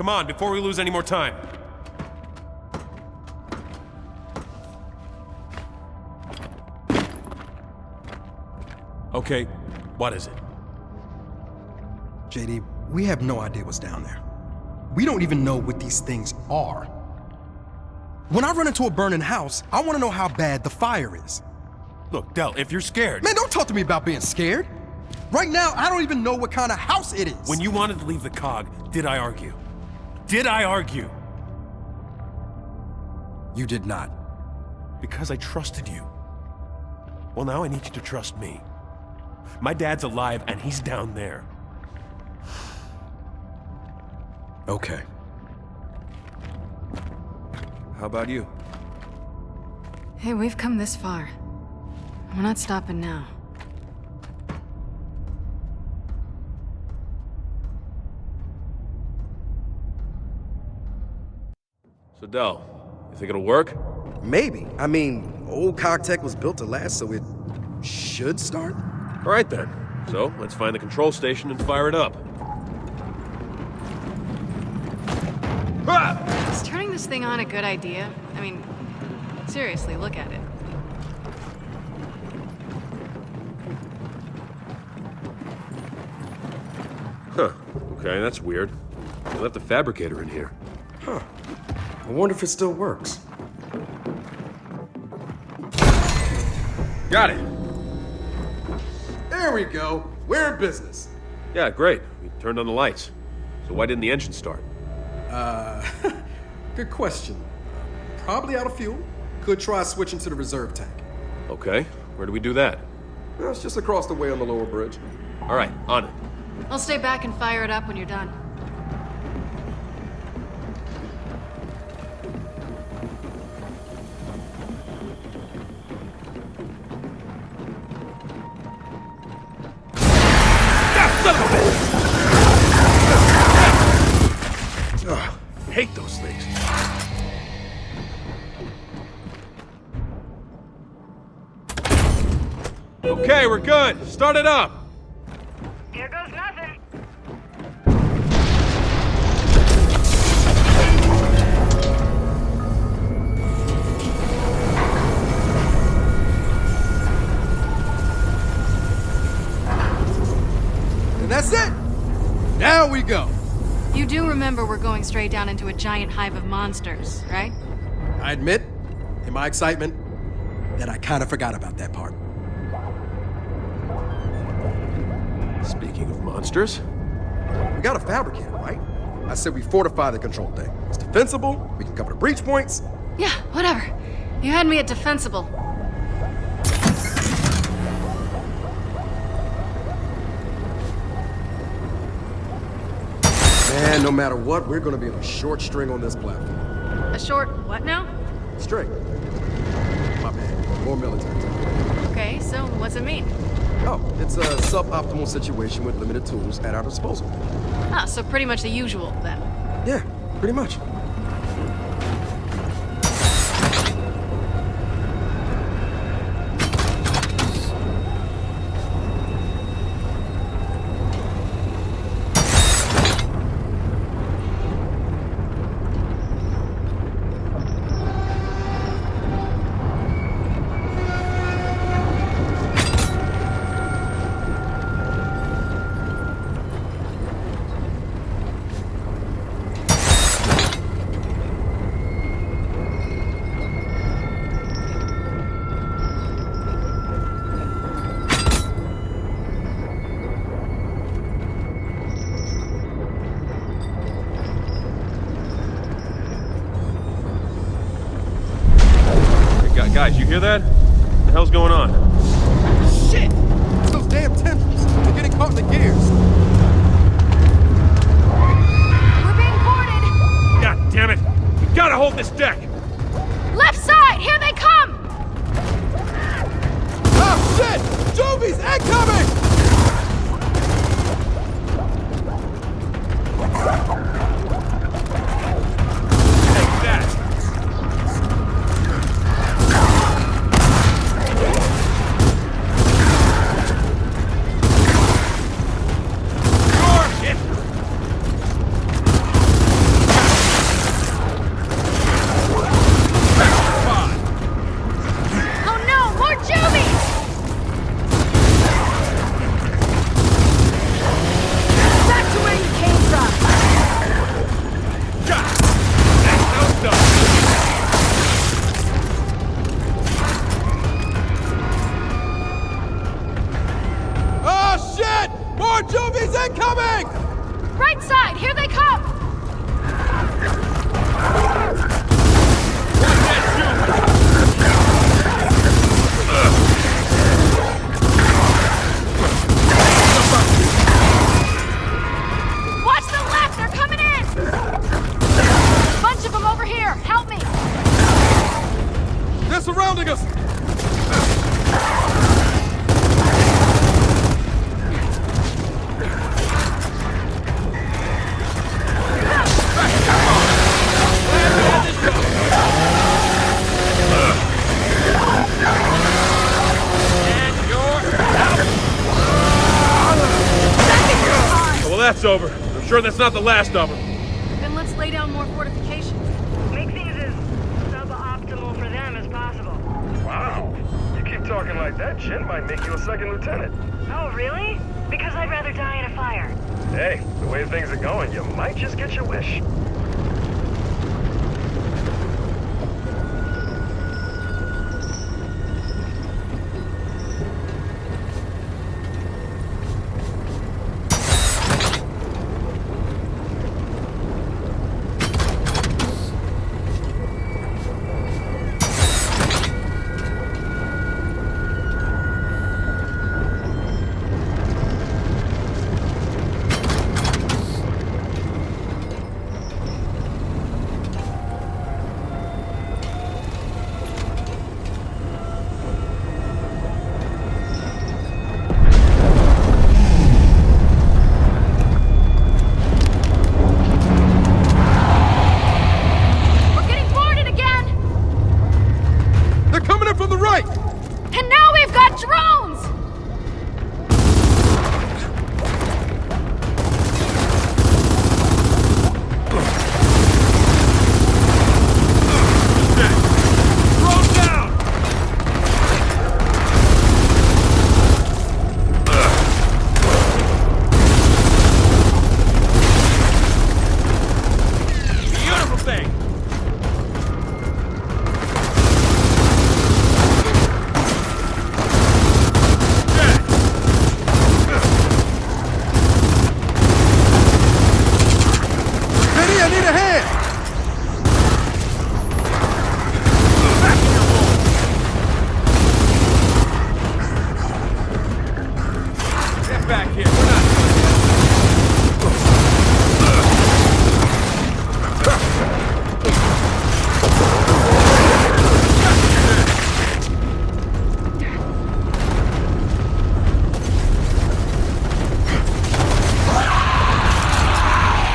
Come on, before we lose any more time. Okay, what is it? JD, we have no idea what's down there. We don't even know what these things are. When I run into a burning house, I want to know how bad the fire is. Look, Del, if you're scared... Man, don't talk to me about being scared. Right now, I don't even know what kind of house it is. When you wanted to leave the COG, did I argue? Did I argue? You did not. Because I trusted you. Well, now I need you to trust me. My dad's alive, and he's down there. Okay. How about you? Hey, we've come this far. We're not stopping now. So, Del, you think it'll work? Maybe. I mean, old CogTech was built to last, so it should start. All right, then. So, let's find the control station and fire it up. Is turning this thing on a good idea? I mean, seriously, look at it. Huh. Okay, that's weird. They left the fabricator in here. Huh. I wonder if it still works. Got it! There we go. We're in business. Yeah, great. We turned on the lights. So why didn't the engine start? Good question. Probably out of fuel. Could try switching to the reserve tank. Okay, where do we do that? It's just across the way on the lower bridge. All right, on it. I'll stay back and fire it up when you're done. Ugh, hate those things. Okay, we're good. Start it up. Here goes nothing. And that's it! Now we go! You do remember we're going straight down into a giant hive of monsters, right? I admit, in my excitement, that I kind of forgot about that part. Speaking of monsters, We got a fabricator, right? I said we fortify the control deck. It's defensible, we can cover the breach points. Yeah, whatever. You had me at defensible. Man, no matter what, we're gonna be on a short string on this platform. A short what now? String. My bad. More military time. Okay, so what's it mean? Oh, it's a suboptimal situation with limited tools at our disposal. Ah, so pretty much the usual, then. Yeah, pretty much. Guys, you hear that? What the hell's going on? Shit! It's those damn tendrils. They're getting caught in the gears. We're being boarded! God damn it! We gotta hold this deck! Left side! Here they come! Oh, shit! Jovi's incoming! Take that! More Juvies incoming! Right side, here they come! Watch the left, they're coming in! Bunch of them over here, help me! They're surrounding us! Well, that's over. I'm sure that's not the last of them. Then let's lay down more fortifications. Make things as suboptimal for them as possible. Wow. You keep talking like that, Jin might make you a second lieutenant. Oh, really? Because I'd rather die in a fire. Hey, the way things are going, you might just get your wish. We're getting boarded again! They're coming in from the right! And now we've got drones! Throw down! Beautiful thing! Benny, I need a hand! Get back here. We're not.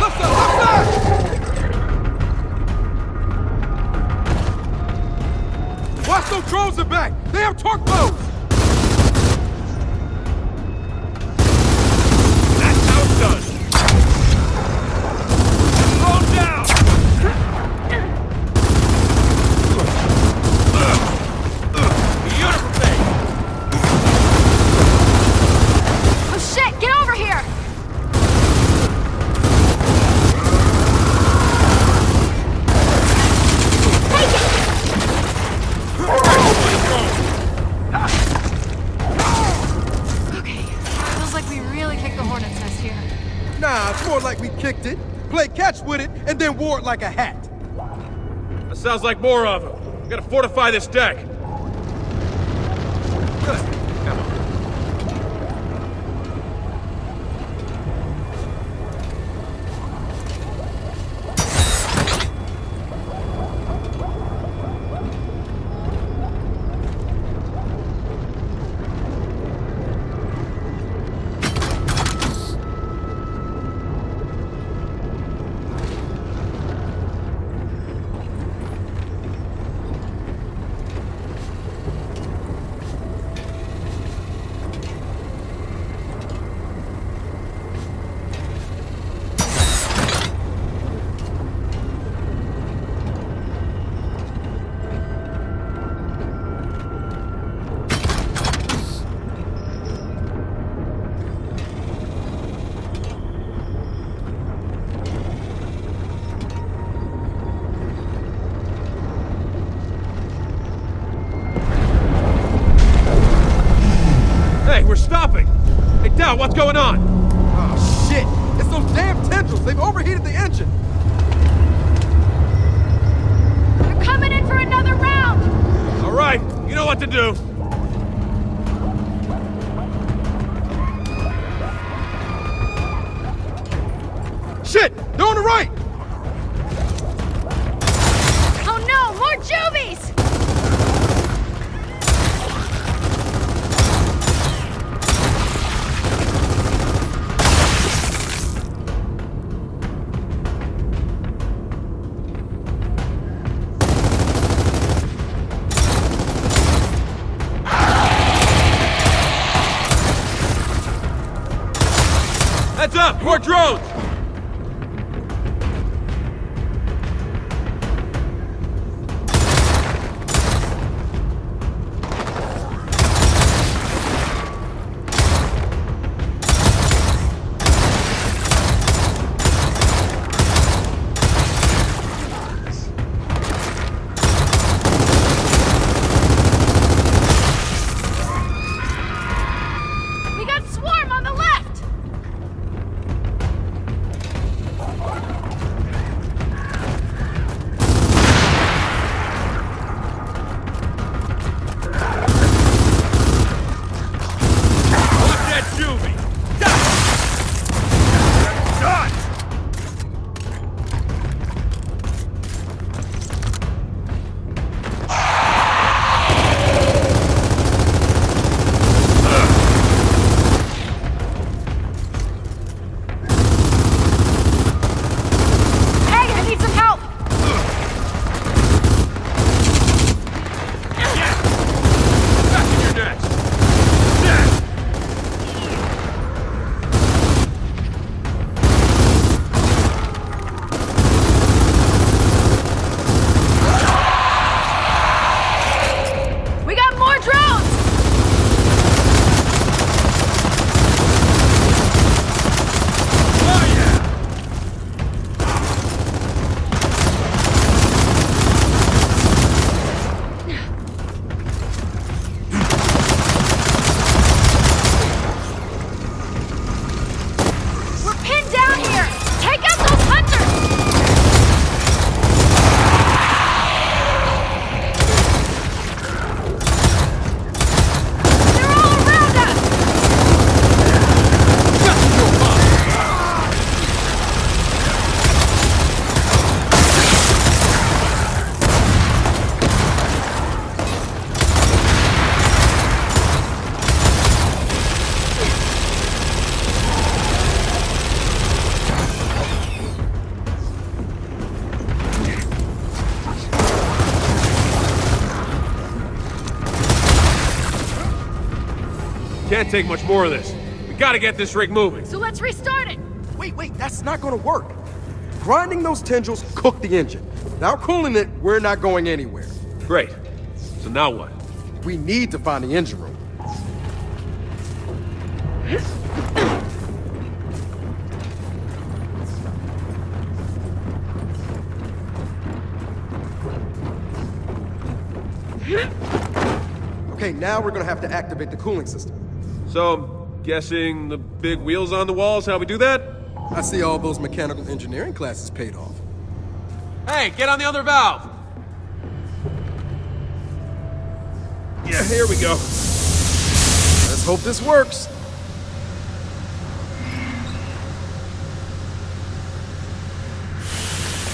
Left side, left side! Watch those drones in back! They have torpedoes! That's how it's done. Throw down! Beautiful thing! Oh shit, get over here! Take it! Okay, feels like we really kicked the hornet's nest here. Nah, it's more like we kicked it, played catch with it, and then wore it like a hat. That sounds like more of them. We gotta fortify this deck. Good. Come on. Hey, we're stopping! Hey, Dal, what's going on? damn tendrils! They've overheated the engine! They're coming in for another round! All right, you know what to do. Shit! They're on the right! Oh no, more Juvies! Heads up, more drones! We got Swarm on the left! Look at that Juvie! Shot! Hey, I need some help! Back in your nest! Yeah. We got more drones! Oh yeah! We're pinned down here! Take out those hunters! They're all around us! Can't take much more of this. We gotta get this rig moving. So let's restart it! Wait, that's not gonna work. Grinding those tendrils cooked the engine. Without cooling it, we're not going anywhere. Great. So now what? We need to find the engine room. Okay, now we're gonna have to activate the cooling system. So, I'm guessing the big wheels on the walls, how we do that? I see all those mechanical engineering classes paid off. Hey, get on the other valve! Yeah, here we go. Let's hope this works.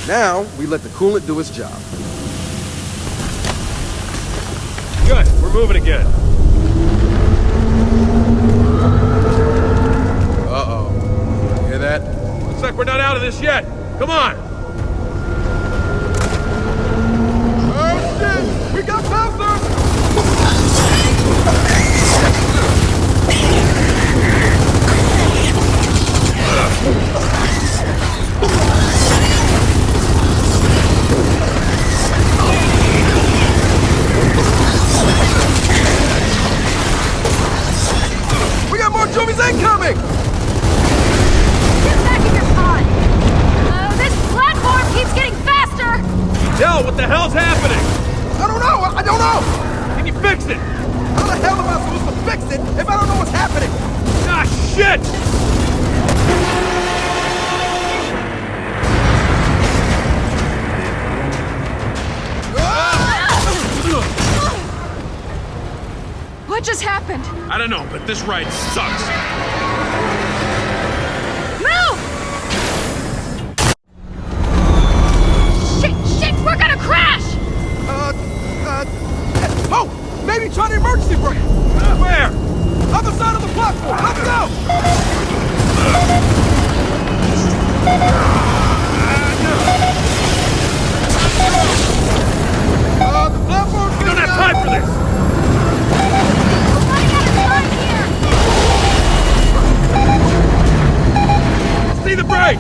Now, we let the coolant do its job. Good, we're moving again. Uh-oh. Hear that? Looks like we're not out of this yet. Come on! Oh, shit! We got bouncers! We got more Juvies incoming! Get back in your pod! This platform keeps getting faster! Dell, what the hell's happening? I don't know! I don't know! Can you fix it? How the hell am I supposed to fix it if I don't know what's happening? Ah, shit! happened? I don't know, but this ride sucks. Move! Shit, we're gonna crash! Oh! Maybe try the emergency brake! Where? Other side of the platform! Let's go! The platform's We don't have time for this! We're running out of time here! See the brake!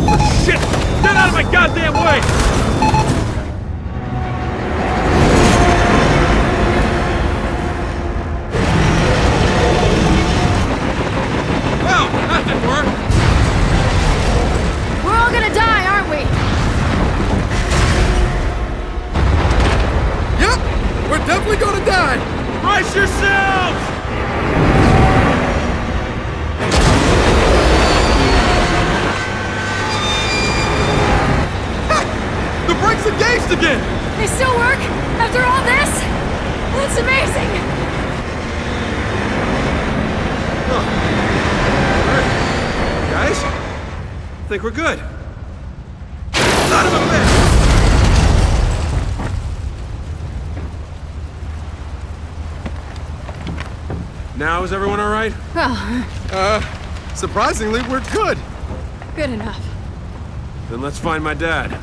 Oh, shit! Get out of my goddamn way! Well, that didn't work. We're all gonna die, aren't we? Yep! We're definitely gonna die! Brace yourselves! The brake's engaged again! They still work? After all this? That's amazing! Guys, I think we're good. Son of a bitch! Now, is everyone all right? Well, Surprisingly, we're good. good enough. Then let's find my dad.